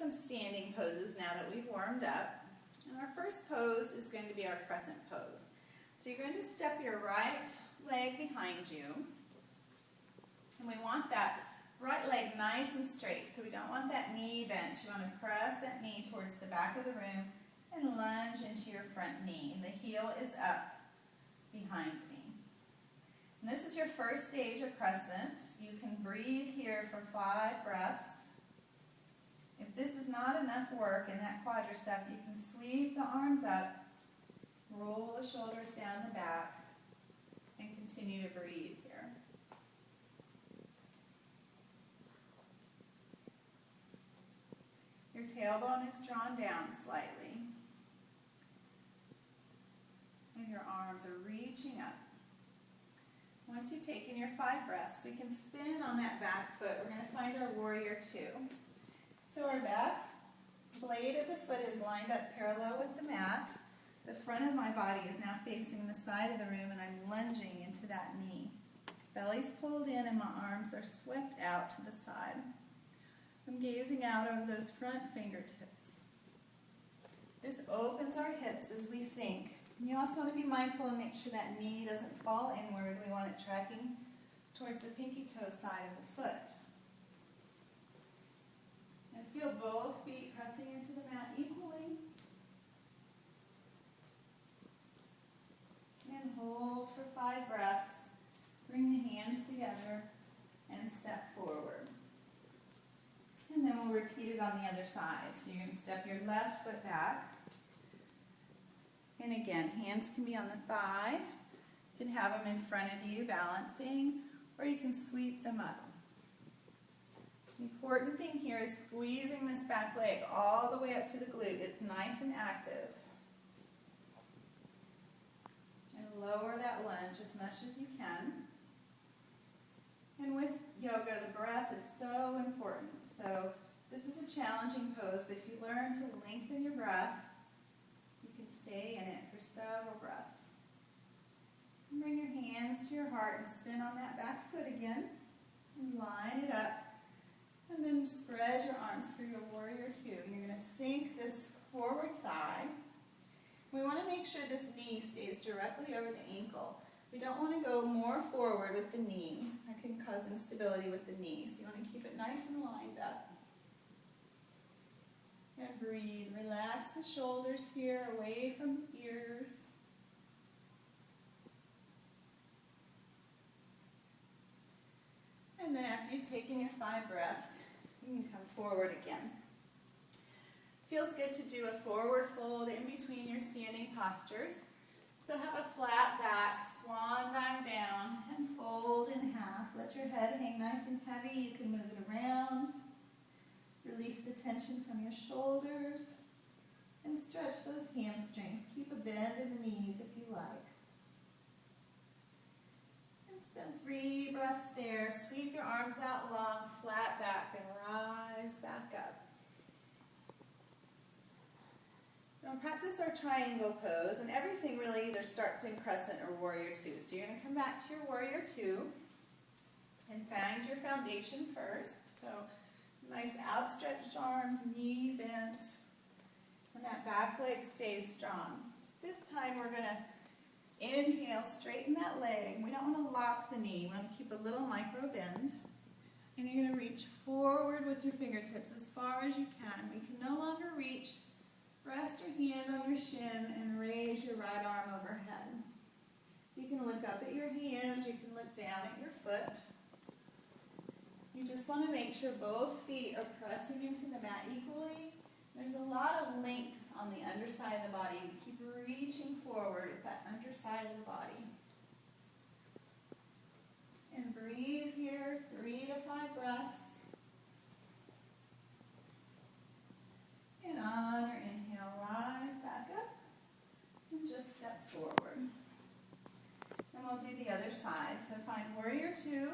some standing poses now that we've warmed up. And our first pose is going to be our crescent pose. So you're going to step your right leg behind you. And we want that right leg nice and straight, so we don't want that knee bent. You want to press that knee towards the back of the room and lunge into your front knee. And the heel is up behind me. And this is your first stage of crescent. You can breathe here for 5 breaths. If this is not enough work in that quadricep, you can sweep the arms up, roll the shoulders down the back, and continue to breathe here. Your tailbone is drawn down slightly, and your arms are reaching up. Once you've taken your 5 breaths, we can spin on that back foot. We're going to find our warrior 2. So our back blade of the foot is lined up parallel with the mat. The front of my body is now facing the side of the room, and I'm lunging into that knee. Belly's pulled in and my arms are swept out to the side. I'm gazing out over those front fingertips. This opens our hips as we sink. And you also want to be mindful and make sure that knee doesn't fall inward. We want it tracking towards the pinky toe side of the foot. And feel both feet pressing into the mat equally. And hold for 5 breaths. Bring the hands together and step forward. And then we'll repeat it on the other side. So you're going to step your left foot back. And again, hands can be on the thigh. You can have them in front of you balancing, or you can sweep them up. The important thing here is squeezing this back leg all the way up to the glute. It's nice and active. And lower that lunge as much as you can. And with yoga, the breath is so important. So this is a challenging pose, but if you learn to lengthen your breath, you can stay in it for several breaths. And bring your hands to your heart and spin on that back foot again. And line it up. And then spread your arms for your warrior 2. And you're going to sink this forward thigh. We want to make sure this knee stays directly over the ankle. We don't want to go more forward with the knee. That can cause instability with the knee. So you want to keep it nice and lined up. And breathe. Relax the shoulders here, away from the ears. And then after you've taken your 5 breaths, you can come forward again. Feels good to do a forward fold in between your standing postures. So have a flat back, swan dive down, and fold in half. Let your head hang nice and heavy. You can move it around. Release the tension from your shoulders. And stretch those hamstrings. Keep a bend in the knees if you like. And spend 3 breaths there. Sweep your arms out long, flat back, and rise back up. Now practice our triangle pose, and everything really either starts in crescent or warrior 2. So you're going to come back to your warrior 2 and find your foundation first. So nice outstretched arms, knee bent, and that back leg stays strong. This time we're going to inhale, straighten that leg. We don't want to lock the knee. We want to keep a little micro bend. And you're going to reach forward with your fingertips as far as you can. We can no longer reach. Rest your hand on your shin and raise your right arm overhead. You can look up at your hand, you can look down at your foot. You just want to make sure both feet are pressing into the mat equally. There's a lot of length on the underside of the body. You keep reaching forward at that underside of the body. And breathe here, 3 to 5 breaths. And on your inhale, rise back up and just step forward. And we'll do the other side. So find warrior 2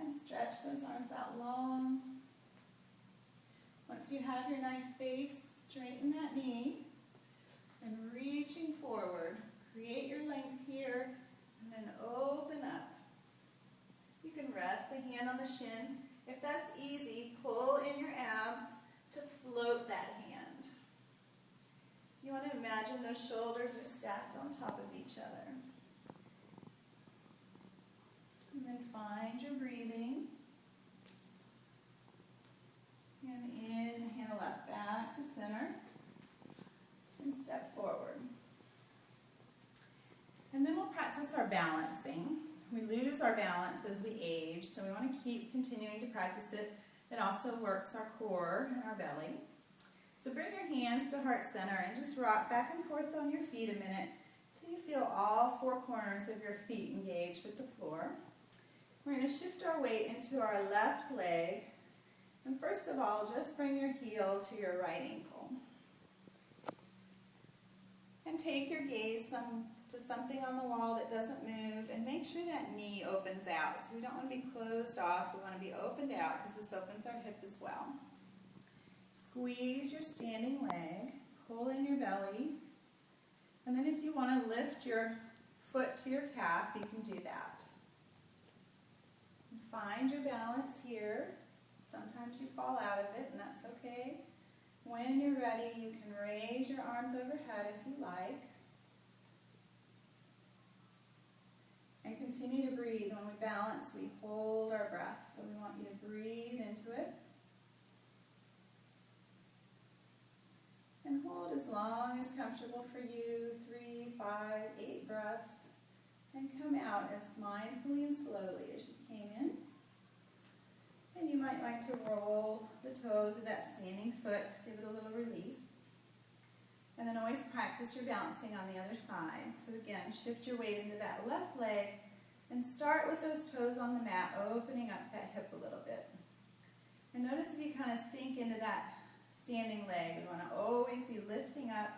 and stretch those arms out long. Once you have your nice base, straighten that knee and reaching forward. Create your length here and then open up. You can rest the hand on the shin. If that's easy, pull in your those shoulders are stacked on top of each other. And then find your breathing. And inhale up, back to center. And step forward. And then we'll practice our balancing. We lose our balance as we age, so we want to keep continuing to practice it. It also works our core and our belly. So bring your hands to heart center and just rock back and forth on your feet a minute till you feel all four corners of your feet engaged with the floor. We're going to shift our weight into our left leg. And first of all, just bring your heel to your right ankle. And take your gaze to something on the wall that doesn't move, and make sure that knee opens out. So we don't want to be closed off, we want to be opened out because this opens our hip as well. Squeeze your standing leg, pull in your belly, and then if you want to lift your foot to your calf, you can do that. And find your balance here. Sometimes you fall out of it, and that's okay. When you're ready, you can raise your arms overhead if you like. And continue to breathe. When we balance, we hold our breath. So we want you to breathe into it. And hold as long as comfortable for you, 3, 5, 8 breaths. And come out as mindfully and slowly as you came in. And you might like to roll the toes of that standing foot, give it a little release. And then always practice your balancing on the other side. So again, shift your weight into that left leg and start with those toes on the mat, opening up that hip a little bit. And notice if you kind of sink into that standing leg, we want to always be lifting up,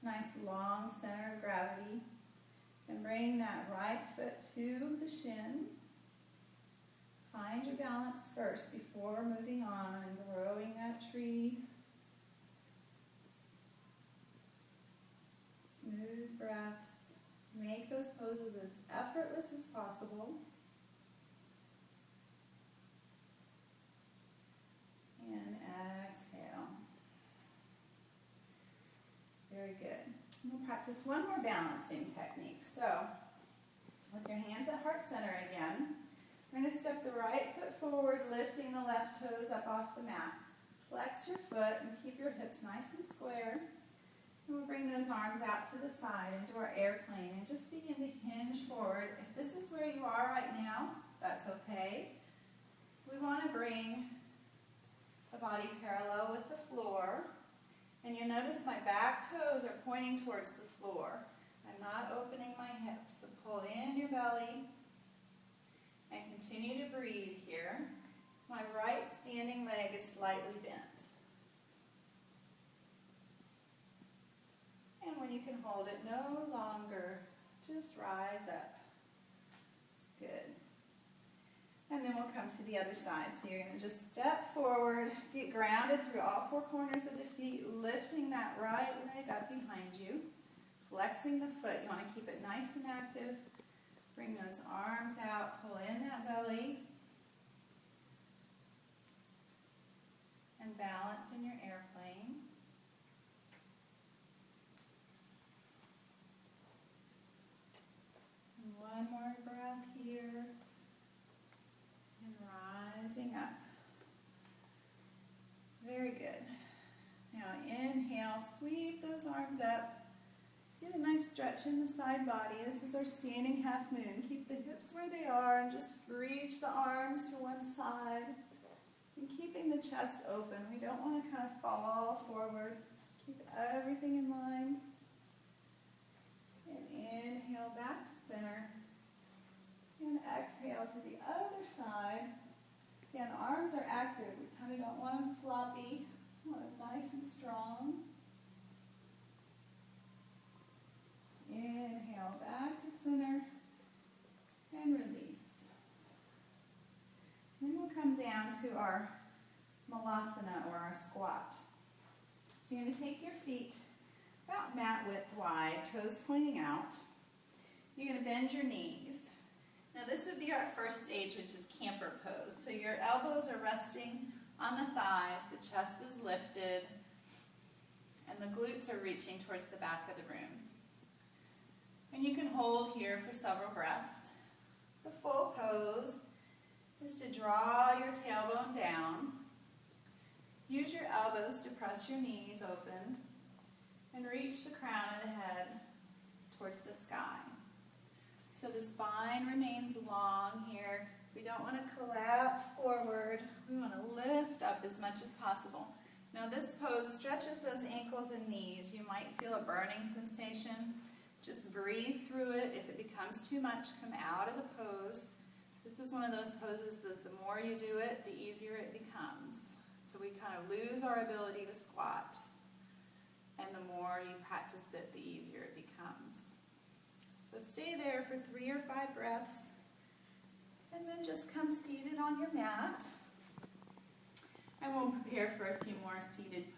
nice long center of gravity. And bring that right foot to the shin. Find your balance first before moving on and growing that tree. Smooth breaths. Make those poses as effortless as possible. And exhale. Very good. We'll practice one more balancing technique. So, with your hands at heart center again, we're going to step the right foot forward, lifting the left toes up off the mat. Flex your foot and keep your hips nice and square. And we'll bring those arms out to the side into our airplane and just begin to hinge forward. If this is where you are right now, that's okay. We want to bring the body parallel with the floor. And you'll notice my back toes are pointing towards the floor. I'm not opening my hips. So pull in your belly and continue to breathe here. My right standing leg is slightly bent. And when you can hold it no longer, just rise up. Good. And then we'll come to the other side. So you're going to just step forward, get grounded through all four corners of the feet, lifting that right leg up behind you, flexing the foot. You want to keep it nice and active. Bring those arms out, pull in that belly, and balance in your airplane. And one more breath here. And rising up. Very good. Now inhale, sweep those arms up. Get a nice stretch in the side body. This is our standing half moon. Keep the hips where they are and just reach the arms to one side. And keeping the chest open. We don't want to kind of fall forward. Keep everything in line. And inhale back to center. And exhale to the other side. Again, arms are active. We kind of don't want them floppy. We want them nice and strong. Inhale back to center. And release. Then we'll come down to our malasana, or our squat. So you're going to take your feet about mat width wide, toes pointing out. You're going to bend your knees. Now this would be our first stage, which is camper pose. So your elbows are resting on the thighs, the chest is lifted, and the glutes are reaching towards the back of the room. And you can hold here for several breaths. The full pose is to draw your tailbone down. Use your elbows to press your knees open and reach the crown of the head towards the sky. So the spine remains long here. We don't want to collapse forward. We want to lift up as much as possible. Now this pose stretches those ankles and knees. You might feel a burning sensation. Just breathe through it. If it becomes too much, come out of the pose. This is one of those poses that the more you do it, the easier it becomes. So we kind of lose our ability to squat. And the more you practice it, the easier it becomes. So stay there for 3 or 5 breaths. And then just come seated on your mat. And we'll prepare for a few more seated